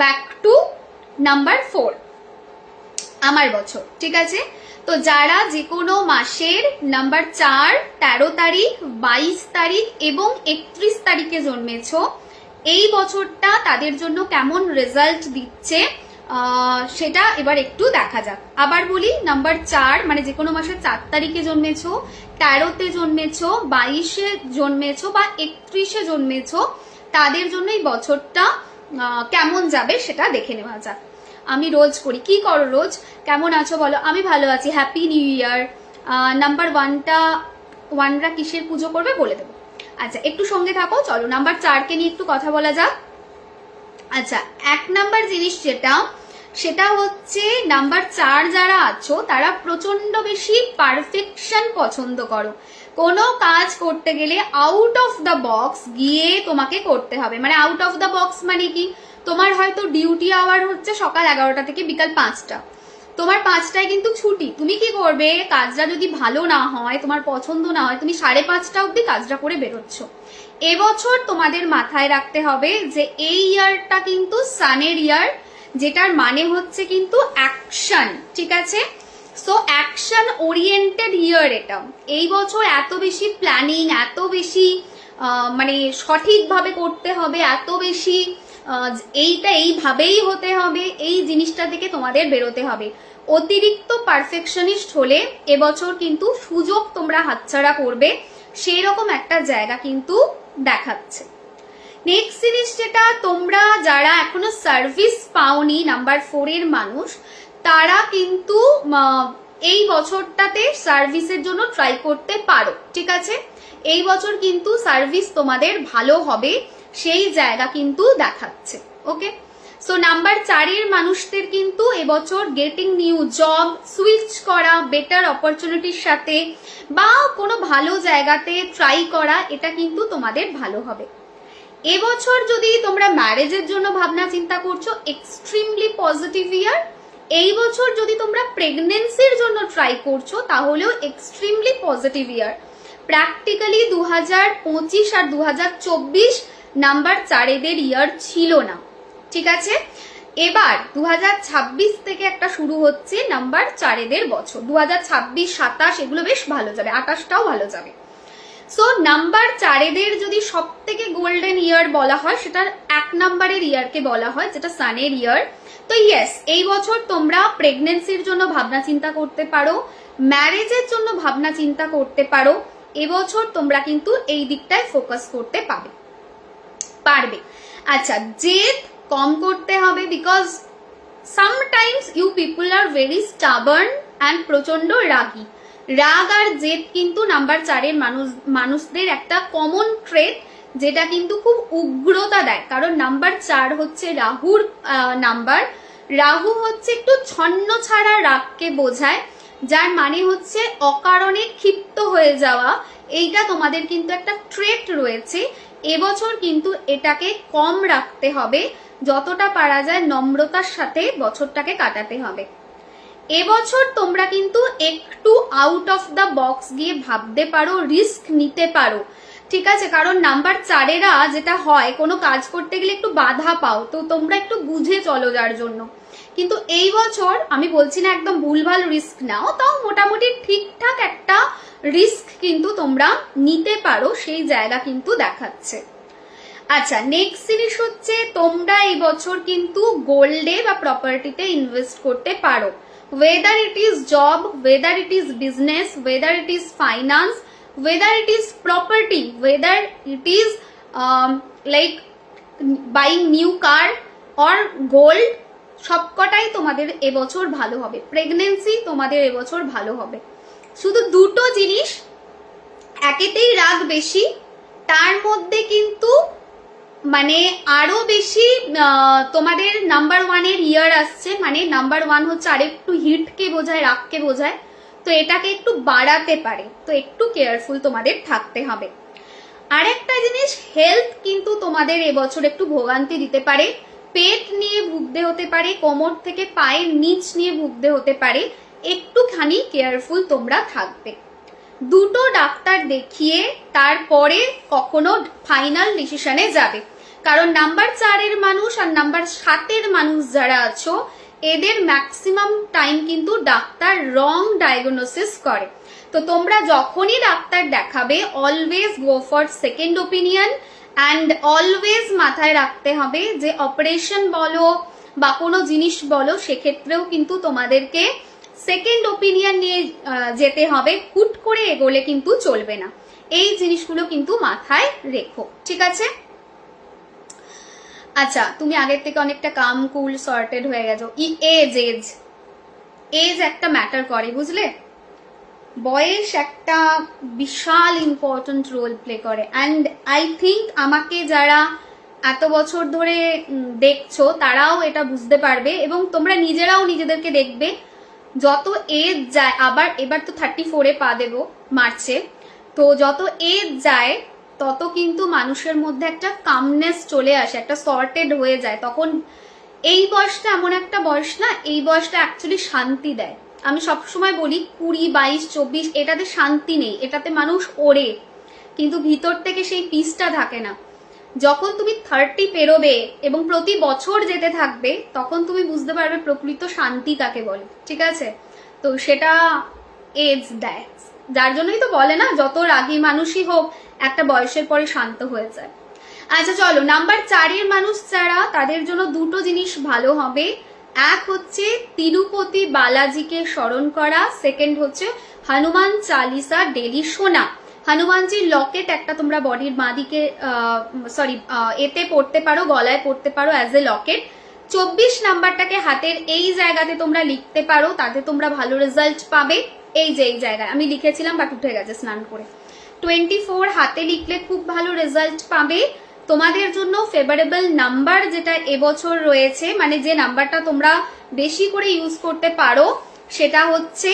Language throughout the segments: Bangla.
ব্যাক টু নাম্বার 4 আমার বছর, ঠিক আছে। তো যারা যে কোনো মাসের নাম্বার 4, 13 তারিখ, 22 তারিখ এবং 31 তারিখে জন্মেছো, এই বছরটা তাদের জন্য কেমন রেজাল্ট দিচ্ছে সেটা এবার একটু দেখা যাক। আবার বলি, নাম্বার 4 মানে যে কোনো মাসের 4 তারিখে জন্মেছো, 13তে জন্মেছো, 22-এ জন্মেছো বা 31-এ জন্মেছো, তাদের জন্য এই বছরটা কেমন যাবে সেটা দেখে নেওয়া যাক। আমি রোজ করি, কি করো রোজ, কেমন আছো বলো? আমি ভালো আছি, হ্যাপি নিউ ইয়ার। নাম্বার 1রা কিসের পুজো করবে বলে দেবো। আচ্ছা, একটু সঙ্গে থাকো, চলো নাম্বার 4কে নিয়ে একটু কথা বলা যাক। আচ্ছা, 1 নাম্বার জিনিস সেটা হচ্ছে নাম্বার 4 যারা আছো তারা প্রচন্ড বেশি পারফেকশন পছন্দ করো। কোনো কাজ করতে গেলে আউট অফ দ্য বক্স গিয়ে তোমাকে করতে হবে। মানে আউট অফ দ্য বক্স মানে কি, তোমার হয়তো ডিউটি আওয়ার হচ্ছে সকাল 11টা থেকে বিকাল 5টা, তোমার 5টায় কিন্তু ছুটি, তুমি কি করবে, কাজটা যদি ভালো না হয়, তোমার পছন্দ না হয়, তুমি 5:30 অবধি কাজটা করে বেরোচ্ছ। এবছর তোমাদের মাথায় রাখতে হবে যে এই ইয়ারটা কিন্তু সানের ইয়ার, যেটার মানে হচ্ছে কিন্তু অ্যাকশন, ঠিক আছে। সো অ্যাকশন ওরিয়েন্টেড ইয়ার এটা। এই বছর এত বেশি প্ল্যানিং, এত বেশি মানে সঠিকভাবে করতে হবে, এত বেশি এইটা এইভাবেই হতে হবে, এই জিনিসটা থেকে তোমাদের বেরোতে হবে। অতিরিক্ত পারফেকশনিস্ট হলে এবছর কিন্তু সুযোগ তোমরা হাতছাড়া করবে, সেই রকম একটা জায়গা কিন্তু দেখাচ্ছে। নেক্সট জিনিস যেটা, তোমরা যারা এখনো সার্ভিস পাওনি নাম্বার 4 এর মানুষ, তারা কিন্তু এই বছরটাতে সার্ভিসের জন্য ট্রাই করতে পারো, ঠিক আছে। এই বছর কিন্তু সার্ভিস তোমাদের ভালো হবে, সেই জায়গা কিন্তু দেখাচ্ছে। ওকে, সো নাম্বার 4 এর মানুষদের কিন্তু এবছর গেটিং নিউ জব, সুইচ করা, বেটার অপরচুনিটির সাথে বা কোনো ভালো জায়গাতে ট্রাই করা, এটা কিন্তু তোমাদের ভালো হবে। এবছর যদি তোমরা ম্যারেজের জন্য ভাবনা চিন্তা করছো, এক্সট্রিমলি পজিটিভ ইয়ার। এই বছর যদি তোমরা প্রেগনেন্সির জন্য ট্রাই করছো, তাহলেও এক্সট্রিমলি পজিটিভ ইয়ার। প্র্যাকটিক্যালি 2025 আর 2024 নাম্বার 4 এদের ইয়ার ছিল না, ঠিক আছে। এবার 2026 থেকে একটা শুরু হচ্ছে নাম্বার 4 এদের বছর। 2026, 27 এগুলো বেশ ভালো যাবে, 28টাও ভালো যাবে। সো নাম্বার 4 এদের যদি সব থেকে গোল্ডেন ইয়ার বলা হয়, সেটা 1 নাম্বারের ইয়ারকে বলা হয়, যেটা সানের ইয়ার। তো ইয়েস, এই বছর তোমরা প্রেগনেন্সির জন্য ভাবনা চিন্তা করতে পারো, ম্যারেজের জন্য ভাবনা চিন্তা করতে পারো। এবছর তোমরা কিন্তু এই দিকটায় ফোকাস করতে পারবে। আচ্ছা, জেদ কম করতে হবে, because sometimes you people are very stubborn and প্রচন্ড রাগী। রাগ আর জেদ কিন্তু নাম্বার 4 এর মানুষদের একটা কমন ট্রেট, যেটা কিন্তু খুব উগ্রতা দেয়। কারণ নাম্বার 4 হচ্ছে রাহুর নাম্বার। রাহু হচ্ছে একটু ছন্ন ছাড়া রাগকে বোঝায়, যার মানে হচ্ছে অকারণে ক্ষিপ্ত হয়ে যাওয়া। এইটা তোমাদের কিন্তু একটা ট্রেট রয়েছে। এবছর কিন্তু এটাকে কম রাখতে হবে, যতটা পারা যায় নম্রতার সাথে বছরটাকে কাটাতে হবে। এবছর তোমরা কিন্তু একটু আউট অফ দ্য বক্স গিয়ে ভাবতে পারো, রিস্ক নিতে পারো, ঠিক আছে। কারণ নাম্বার 4 এরা যেটা হয়, কোনো কাজ করতে গেলে একটু বাধা পাও, তো তোমরা একটু বুঝে চলো যার জন্য। কিন্তু এই বছর আমি বলছি না একদম ভুলভাল রিস্ক নাও, তাও মোটামুটি ঠিকঠাক একটা রিস্ক কিন্তু তোমরা নিতে পারো, সেই জায়গা কিন্তু দেখাচ্ছে। আচ্ছা, নেক্সট জিনিস হচ্ছে, তোমরা এই বছর কিন্তু গোল্ডে বা প্রপার্টিতে ইনভেস্ট করতে পারো। whether it is job, whether it is business, whether it is finance, whether it is property, whether it is like buying new car or gold, সবকটাই তোমাদের এবছর ভালো হবে। প্রেগনেন্সি তোমাদের এবছর ভালো হবে। শুধু দুটো জিনিস, একেতেই রাগ বেশি, তার মধ্যে কিন্তু মানে আরো বেশি তোমাদের নাম্বার 1 এর ইয়ার আসছে। মানে নাম্বার 1 হচ্ছে আরেকটু হিটকে বোঝায়, রাগকে বোঝায়, তো এটাকে একটু বাড়াতে পারে, তো একটু কেয়ারফুল তোমাদের থাকতে হবে। আরেকটা জিনিস, হেলথ কিন্তু তোমাদের এবছর একটু ভোগান্তি দিতে পারে। পেট নিয়ে ভুগতে হতে পারে, কোমর থেকে পায়ের নিচ নিয়ে ভুগতে হতে পারে, একটুখানি কেয়ারফুল তোমরা থাকবে। দুটো ডাক্তার দেখিয়ে তারপরে কখনো ফাইনাল ডিসিশনে যাবে। কারণ নাম্বার 4-এর মানুষ আর নাম্বার 7-এর মানুষ যারা আছো, এদের ম্যাক্সিমাম টাইম কিন্তু ডাক্তার রং ডায়াগনোসিস করে। তো তোমরা যখনই ডাক্তার দেখাবে always go for second opinion, and always মাথায় রাখতে হবে যে অপারেশন বলো বা কোনো জিনিস বলো, সেক্ষেত্রেও কিন্তু তোমাদেরকে সেকেন্ড ওপিনিয়ন নিয়ে যেতে হবে, হুট করে এগোলে কিন্তু চলবে না। এই জিনিসগুলো কিন্তু মাথায় রেখো, ঠিক আছে? আচ্ছা, তুমি আগের থেকে অনেকটা কাম কুল সর্টেড হয়ে গেছো। এজ একটা ম্যাটার করে, বুঝলে? বয়স একটা বিশাল ইম্পর্টেন্ট রোল প্লে করে। অ্যান্ড আই থিঙ্ক আমাকে যারা এত বছর ধরে দেখছো তারাও এটা বুঝতে পারবে, এবং তোমরা নিজেরাও নিজেদেরকে দেখবে যত এজ যায়, আবার এবার তো 34-এ পা দেবো মার্চে, তো যত এজ যায় তত কিন্তু মানুষের মধ্যে একটা কামনেস চলে আসে, একটা সর্টেড হয়ে যায়। তখন এই বয়সটা এমন একটা বয়স না, এই বয়সটা অ্যাকচুয়ালি শান্তি দেয়। আমি সবসময় বলি 20, 22, 24 এটাতে শান্তি নেই, এটাতে মানুষ ওড়ে, কিন্তু ভিতর থেকে সেই পিসটা থাকে না। যখন তুমি 30 পেরোবে এবং প্রতি বছর যেতে থাকবে, তখন তুমি বুঝতে পারবে প্রকৃত শান্তি কাকে বলে, ঠিক আছে? তো সেটা এজ দেয়, যার জন্যই তো বলে না যত রাগী মানুষই হোক একটা বয়সের পরে শান্ত হয়ে যায়। আচ্ছা চলো, নাম্বার 4-এর মানুষ যারা, তাদের জন্য দুটো জিনিস ভালো হবে। এক হচ্ছে তিরুপতি বালাজিকে স্মরণ করা, সেকেন্ড হচ্ছে হনুমান চালিসা ডেলি শোনা। হনুমানজির লকেট একটা তোমরা বডির বাঁদিকে এতে পড়তে পারো, গলায় পড়তে পারো অ্যাজ এ লকেট। 24 নাম্বারটাকে হাতের এই জায়গাতে তোমরা লিখতে পারো, তাতে তোমরা ভালো রেজাল্ট পাবে। এই যে এই জায়গায় আমি লিখেছিলাম বাট উঠে গেছে স্নান করে। 24 হাতে লিখলে খুব ভালো রেজাল্ট পাবে। তোমাদের জন্য ফেভারেবল নাম্বার যেটা এবছর রয়েছে, মানে যে নাম্বারটা তোমরা বেশি করে ইউজ করতে পারো, সেটা হচ্ছে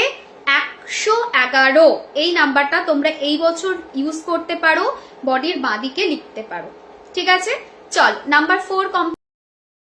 111। এই নাম্বারটা তোমরা এই বছর ইউজ করতে পারো, বডির বাঁদিকে লিখতে পারো, ঠিক আছে? চল, নাম্বার 4